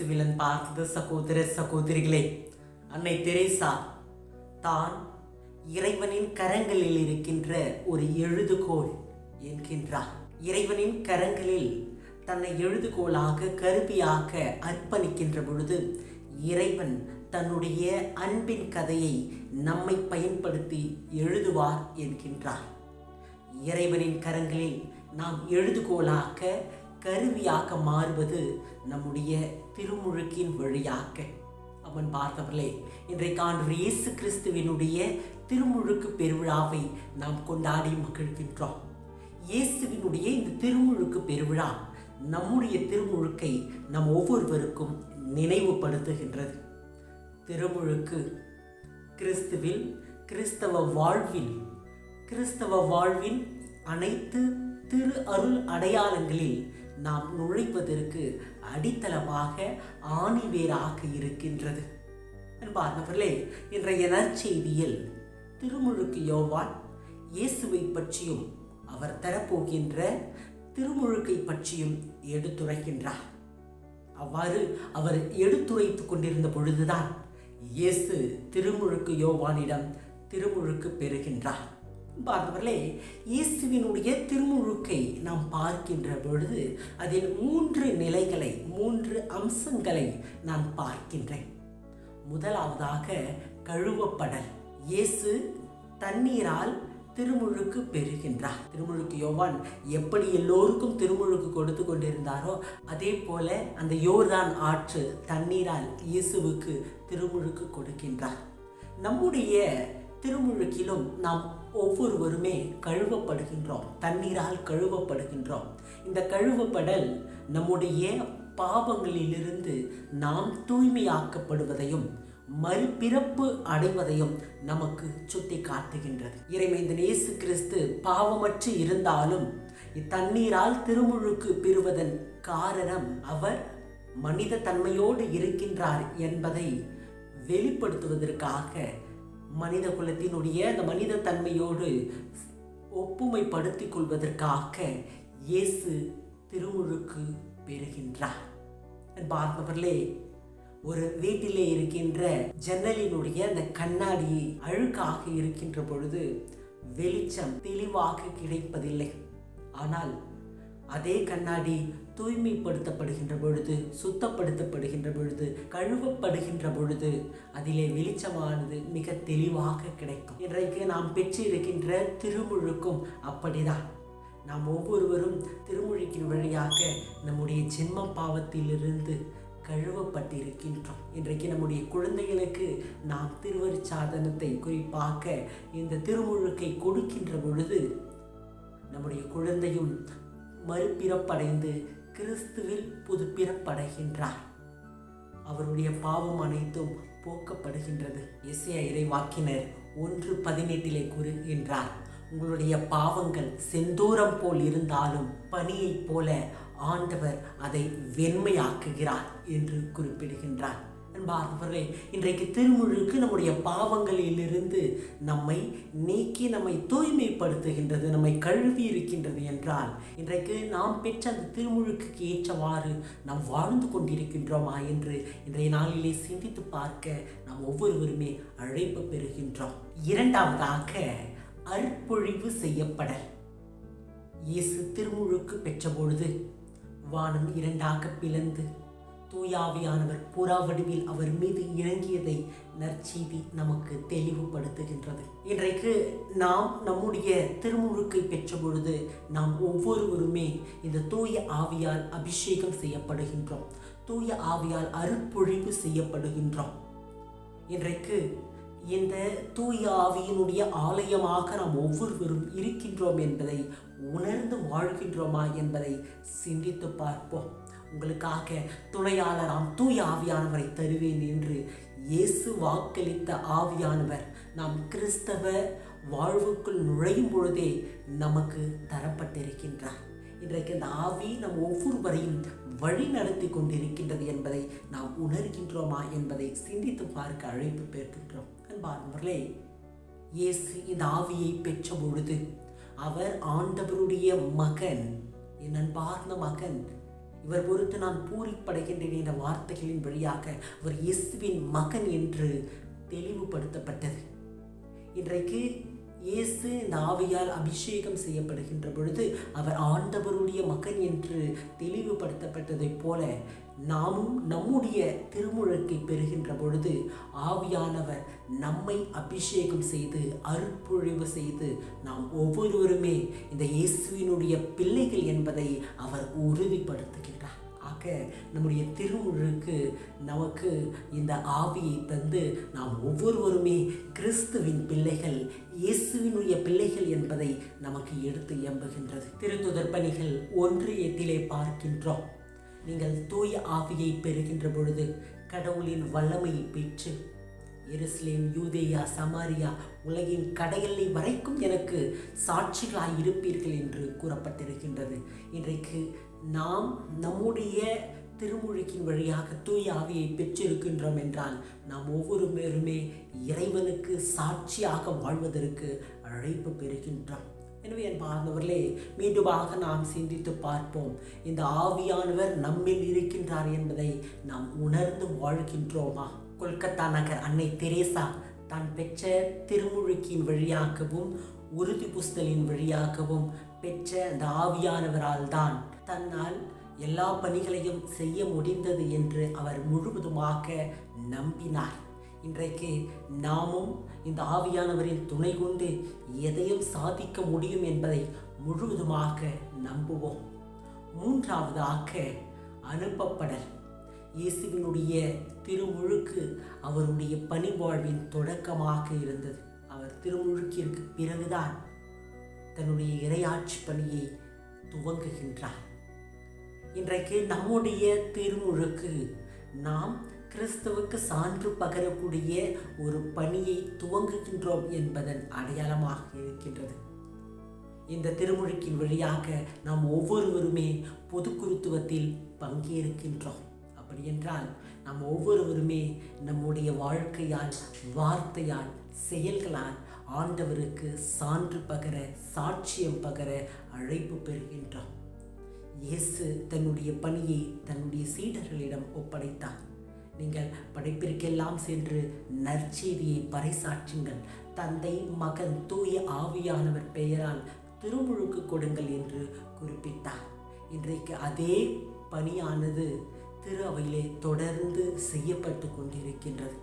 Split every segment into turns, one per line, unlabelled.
இயேசுவிலன் பார்த்த சகோதர சகோதரிகளே, அன்னை தெரேசா தான் இறைவனின் கரங்களில் இருக்கின்ற ஒரு எழுதுகோல் என்கின்றார். இறைவனின் கரங்களில் தன்னை எழுதுகோலாக கருவியாக அர்ப்பணிக்கின்ற பொழுது இறைவன் தன்னுடைய அன்பின் கதையை நம்மை பயன்படுத்தி எழுதுவார் என்கின்றார். இறைவனின் கரங்களில் நாம் எழுதுகோலாக கருவியாக மாறுவது நம்முடைய திருமுழுக்கின் வழியாக. அவன் பார்த்தவர்களே, இன்றைக்கு ஆண்டவர் இயேசு கிறிஸ்துவினுடைய திருமுழுக்கு பெருவிழாவை நாம் கொண்டாடி மகிழ்கின்றோம். இயேசுவினுடைய இந்த திருமுழுக்கு பெருவிழா நம்முடைய திருமுழுக்கை நம் ஒவ்வொருவருக்கும் நினைவுபடுத்துகின்றது. திருமுழுக்கு கிறிஸ்துவில் கிறிஸ்தவ வாழ்வின் அனைத்து திரு அருள் அடையாளங்களில் நாம் நுழைப்பதற்கு அடித்தளமாக ஆணிவேராக இருக்கின்றது. அன்பார்ந்தவர்களே, இன்றைய நற்செய்தியில் திருமுழுக்கு யோவான் இயேசுவை பற்றியும் அவர் தரப்போகின்ற திருமுழுக்கை பற்றியும் எடுத்துரைக்கின்றார். அவ்வாறு அவர் எடுத்துரைத்துக் கொண்டிருந்த பொழுதுதான் இயேசு திருமுழுக்கு யோவானிடம் திருமுழுக்கு பெறுகின்றார். பார்த்தவர்களே, இயேசுவினுடைய திருமுழுக்கை நாம் பார்க்கின்ற பொழுது அதில் 3 நிலைகளை 3 அம்சங்களை நான் பார்க்கின்றேன். முதலாவதாக கழுவப்படல். இயேசு தண்ணீரால் திருமுழுக்கு பெறுகின்றார். திருமுழுக்கு யோவான் எப்படி எல்லோருக்கும் திருமுழுக்கு கொடுத்து கொண்டிருந்தாரோ அதே போல அந்த யோர்தான் ஆற்று தண்ணீரால் இயேசுவுக்கு திருமுழுக்கு கொடுக்கின்றார். நம்முடைய திருமுழுக்கிலும் நாம் ஒவ்வொருவருமே கழுவப்படுகின்றோம், தண்ணீரால் கழுவப்படுகின்றோம். இந்த கழுவப்படல் நம்முடைய பாவங்களிலிருந்து நாம் தூய்மையாக்கப்படுவதையும் மறுபிறப்பு அடைவதையும் நமக்கு சுட்டி காட்டுகின்றது. இறைமைந்தன் இயேசு கிறிஸ்து பாவமற்று இருந்தாலும் இத்தண்ணீரால் திருமுழுக்கு பெறுவதன் காரணம் அவர் மனித தன்மையோடு இருக்கின்றார் என்பதை வெளிப்படுத்துவதற்காக மனித குலத்தினுடைய அந்த மனித தன்மையோடு ஒப்புமைப்படுத்திக் கொள்வதற்காக இயேசு திருமுழுக்கு பெறுகின்றார். பார்த்தவர்களே, ஒரு வீட்டிலே இருக்கின்ற ஜன்னலினுடைய அந்த கண்ணாடி அழுக்காக இருக்கின்ற பொழுது வெளிச்சம் தெளிவாக கிடைப்பதில்லை. ஆனால் அதே கண்ணாடி தூய்மைப்படுத்தப்படுகின்ற பொழுது, சுத்தப்படுத்தப்படுகின்ற பொழுது, கழுவப்படுகின்ற பொழுது அதிலே வெளிச்சமானது மிக தெளிவாக கிடைக்கும். இன்றைக்கு நாம் பெற்றிருக்கின்ற திருமுழுக்கும் அப்படிதான். நாம் ஒவ்வொருவரும் திருமுழுக்கின் வழியாக நம்முடைய ஜென்ம பாவத்திலிருந்து கழுவப்பட்டிருக்கின்றோம். இன்றைக்கு நம்முடைய குழந்தைகளுக்கு நாம் திருவருட்சாதனத்தை குறிப்பாக இந்த திருமுழுக்கை கொடுக்கின்ற பொழுது நம்முடைய குழந்தையும் மறுபிறப்படைந்து கிறிஸ்துவில் புது பிறப்படைகின்றார். அவருடைய பாவம் அனைத்தும் போக்கப்படுகின்றது. எசேயா இறைவாக்கினர் 1:18 கூறுகின்றார், உங்களுடைய பாவங்கள் செந்தூரம் போல் இருந்தாலும் பனியைப் போல ஆண்டவர் அதை வெண்மையாக்குகிறார் என்று குறிப்பிடுகின்றார். அன்பார்ந்தவர்களே, இன்றைக்கு திருமுழுக்கு நம்முடைய பாவங்களிலிருந்து நம்மை நீக்கி நம்மை தூய்மைப்படுத்துகின்றது, நம்மை கழுவி இருக்கின்றது என்றால் இன்றைக்கு நாம் பெற்ற அந்த திருமுழுக்கு ஏற்றவாறு நாம் வாழ்ந்து கொண்டிருக்கின்றோமா என்று இன்றைய நாளிலே சிந்தித்து பார்க்க நாம் ஒவ்வொருவருமே அழைப்பு பெறுகின்றோம். இரண்டாவதாக அருட்பொழிவு செய்யப்படல். இயேசு திருமுழுக்கு பெற்ற பொழுது வானம் 2ஆக பிளந்து தூயாவியானவர் புறா வடிவில் அவர் மீது இறங்கியதை நற்செய்தி நமக்கு தெளிவுபடுத்துகின்றது. இன்றைக்கு நாம் நம்முடைய திருமுழுக்கை பெற்ற பொழுது நாம் ஒவ்வொருவருமே இந்த தூய ஆவியால் அபிஷேகம் செய்யப்படுகின்றோம், தூய ஆவியால் அருட்பொழிவு செய்யப்படுகின்றோம். இன்றைக்கு இந்த தூய ஆவியினுடைய ஆலயமாக நாம் ஒவ்வொருவரும் இருக்கின்றோம் என்பதை உணர்ந்து வாழ்கின்றோமா என்பதை சிந்தித்து பார்ப்போம். உங்களுக்காக துணையாளராம் தூய ஆவியானவரை தருவேன் என்று இயேசு வாக்களித்த ஆவியானவர் நாம் கிறிஸ்தவ வாழ்வுக்குள் நுழையும் பொழுதே நமக்கு தரப்பட்டிருக்கின்றார். இன்றைக்கு இந்த ஆவி நம் ஒவ்வொருவரையும் வழி நடத்தி கொண்டிருக்கின்றது என்பதை நாம் உணர்கின்றோமா என்பதை சிந்தித்து பார்க்க அழைப்பு பெறுகின்றோம். அன்பார்ந்தவர்களே, இயேசு இந்த ஆவியை பெற்ற பொழுது அவர் ஆண்டவருடைய மகன், என் அன்பார்ந்த மகன், இவர் பொறுத்து நான் பூரிப்படைகின்றேன் என்ற வார்த்தைகளின் வழியாக அவர் இயேசுவின் மகன் என்று தெளிவுபடுத்தப்பட்டது. இன்றைக்கு இயேசு இந்த ஆவியால் அபிஷேகம் செய்யப்படுகின்ற பொழுது அவர் ஆண்டவருடைய மகன் என்று தெளிவுபடுத்தப்பட்டதைப் போல நாமும் நம்முடைய திருமுழுக்கை பெறுகின்ற பொழுது ஆவியானவர் நம்மை அபிஷேகம் செய்து அருட்பொழிவு செய்து நாம் ஒவ்வொருவருமே இந்த இயேசுவினுடைய பிள்ளைகள் என்பதை அவர் உறுதிப்படுத்துகின்றார். ஆக நம்முடைய திருமுழுக்கு நமக்கு இந்த ஆவியை தந்து நாம் ஒவ்வொருவருமே கிறிஸ்துவின் பிள்ளைகள், இயேசுவினுடைய பிள்ளைகள் என்பதை நமக்கு எடுத்து எம்புகின்றது. திருத்துதர் பணிகள் 1:8 பார்க்கின்றோம். நீங்கள் தூய ஆவியை பெறுகின்ற பொழுது கடவுளின் வல்லமையை பெற்று எருசலேம், யூதேயா, சமாரியா, உலகின் கடையெல்லை வரைக்கும் எனக்கு சாட்சிகளாய் இருப்பீர்கள் என்று கூறப்பட்டிருக்கின்றது. இன்றைக்கு நாம் நம்முடைய திருமுழுக்கின் வழியாக தூய ஆவியை பெற்றிருக்கின்றோம் என்றால் நாம் ஒவ்வொருவருமே இறைவனுக்கு சாட்சியாக வாழ்வதற்கு அழைப்பு பெறுகின்றோம். எனவே அன்பார்ந்தவர்களே, மீண்டுமாக நாம் சிந்தித்து பார்ப்போம். இந்த ஆவியானவர் நம்மில் இருக்கின்றார் என்பதை நாம் உணர்ந்து வாழ்கின்றோமா? கொல்கத்தா நகர் அன்னை தெரேசா தான் பெற்ற திருமுழுக்கின் வழியாகவும் உறுதி புஸ்தலின் வழியாகவும் பெற்ற அந்த ஆவியானவரால் தான் தன்னால் எல்லா பணிகளையும் செய்ய முடிந்தது என்று அவர் முழுவதுமாக நம்பினார். இன்றைக்கு நாமும் இந்த ஆவியானவரின் துணை கொண்டு எதையும் சாதிக்க முடியும் என்பதை முழுவதுமாக நம்புவோம். மூன்றாவதாக அனுப்பப்படல். இயேசுவினுடைய திருமுழுக்கு அவருடைய பணிவாழ்வின் தொடக்கமாக இருந்தது. அவர் திருமுழுக்கிற்கு பிறகுதான் தன்னுடைய இறையாட்சி பணியை துவங்குகின்றார். இன்றைக்கு நம்முடைய திருமுழுக்கு நாம் கிறிஸ்துவுக்கு சான்று பகரக்கூடிய ஒரு பணியை துவங்குகின்றோம் என்பதன் அடையாளமாக இருக்கின்றது. இந்த திருமுழுக்கின் வழியாக நாம் ஒவ்வொருவருமே பொது குருத்துவத்தில் பங்கேற்கின்றோம். அப்படி என்றால் நாம் ஒவ்வொருவருமே நம்முடைய வாழ்க்கையால், வார்த்தையால், செயல்களால் ஆண்டவருக்கு சான்று பகர, சாட்சியம் பகர அழைப்பு பெறுகின்றோம். இயேசு தன்னுடைய பணியை தன்னுடைய சீடர்களிடம் ஒப்படைத்தார். நீங்கள் படைப்பிற்கெல்லாம் சென்று நற்செய்தியை பறைசாற்றுங்கள், தந்தை, மகன், தூய ஆவியானவர் பெயரால் திருமுழுக்கு கொடுங்கள் என்று குறிப்பிட்டார். இன்றைக்கு அதே பணியானது திரு அவையிலே தொடர்ந்து செய்யப்பட்டு கொண்டிருக்கின்றது.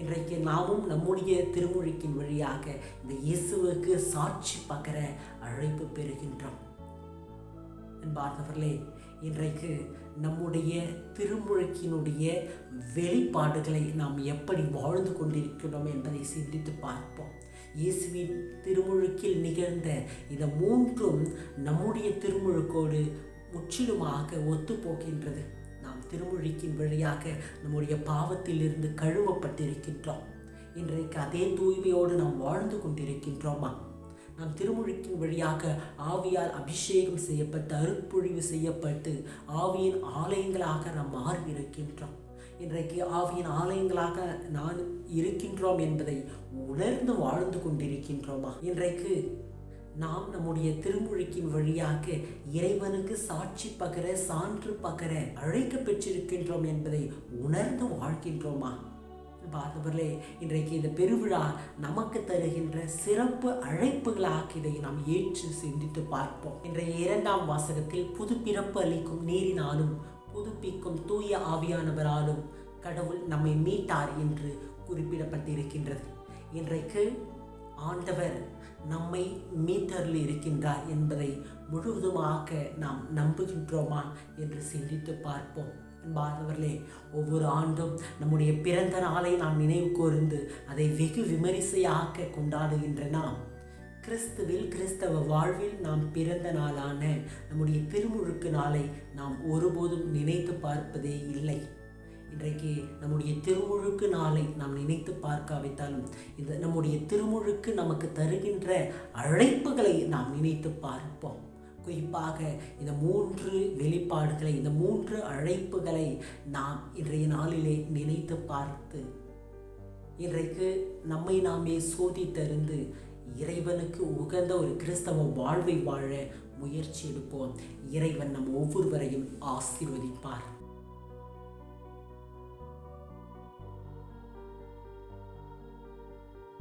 இன்றைக்கு நாமும் நம்முடைய திருமுழுக்கின் வழியாக இந்த இயேசுவுக்கு சாட்சி பகர அழைப்பு பெறுகின்றோம். அன்பார்ந்தவர்களே, இன்றைக்கு நம்முடைய திருமுழுக்கினுடைய வெளிப்பாடுகளை நாம் எப்படி வாழ்ந்து கொண்டிருக்கிறோம் என்பதை சிந்தித்து பார்ப்போம். இயேசுவின் திருமுழுக்கில் நிகழ்ந்த இந்த மூன்றும் நம்முடைய திருமுழுக்கோடு முற்றிலுமாக ஒத்துப்போகின்றது. நாம் திருமுழுக்கின் வழியாக நம்முடைய பாவத்திலிருந்து கழுவப்பட்டிருக்கின்றோம். இன்றைக்கு அதே தூய்மையோடு நாம் வாழ்ந்து கொண்டிருக்கின்றோமா? நாம் திருமுழுக்கின் வழியாக ஆவியால் அபிஷேகம் செய்யப்பட்டு அருட்பொழிவு செய்யப்பட்டு ஆவியின் ஆலயங்களாக நாம் மாறி இருக்கின்றோம். இன்றைக்கு ஆவியின் ஆலயங்களாக நான் இருக்கின்றோம் என்பதை உணர்ந்து வாழ்ந்து கொண்டிருக்கின்றோமா? இன்றைக்கு நாம் நம்முடைய திருமுழுக்கின் வழியாக இறைவனுக்கு சாட்சி பகர, சான்று பகர அழைக்க பெற்றிருக்கின்றோம் என்பதை உணர்ந்து வாழ்கின்றோமா? பார்த்தவர்களே, இன்றைக்கு இந்த பெருவிழா நமக்கு தருகின்ற சிறப்பு அழைப்புகளாக இதை நாம் ஏற்று சிந்தித்து பார்ப்போம். இன்றைய 2ஆம் வாசகத்தில் புது பிறப்பு அளிக்கும் நீரினாலும் புதுப்பிக்கும் தூய ஆவியானவராலும் கடவுள் நம்மை மீட்டார் என்று குறிப்பிடப்பட்டிருக்கின்றது. இன்றைக்கு ஆண்டவர் நம்மை மீட்டரில் இருக்கின்றார் என்பதை முழுவதுமாக நாம் நம்புகின்றோமா என்று சிந்தித்து பார்ப்போம். அன்பார்ந்தவர்களே, ஒவ்வொரு ஆண்டும் நம்முடைய பிறந்த நாளை நாம் நினைவு கூர்ந்து அதை வெகு விமரிசையாக கொண்டாடுகின்ற நாம் கிறிஸ்துவில், கிறிஸ்தவ வாழ்வில் நாம் பிறந்த நாளான நம்முடைய திருமுழுக்கு நாளை நாம் ஒருபோதும் நினைத்து பார்ப்பதே இல்லை. இன்றைக்கு நம்முடைய திருமுழுக்கு நாளை நாம் நினைத்து பார்க்காவிட்டாலும் இந்த நம்முடைய திருமுழுக்கு நமக்கு தருகின்ற அழைப்புகளை நாம் நினைத்து பார்ப்போம். குறிப்பாக இந்த 3 வெளிப்பாடுகளை, இந்த 3 அழைப்புகளை நாம் இன்றைய நாளிலே நினைத்து பார்த்து இன்றைக்கு நம்மை நாமே சோதித்தறிந்து இறைவனுக்கு உகந்த ஒரு கிறிஸ்தவ வாழ்வை வாழ முயற்சி எடுப்போம். இறைவன் நம் ஒவ்வொருவரையும் ஆசீர்வதிப்பார்.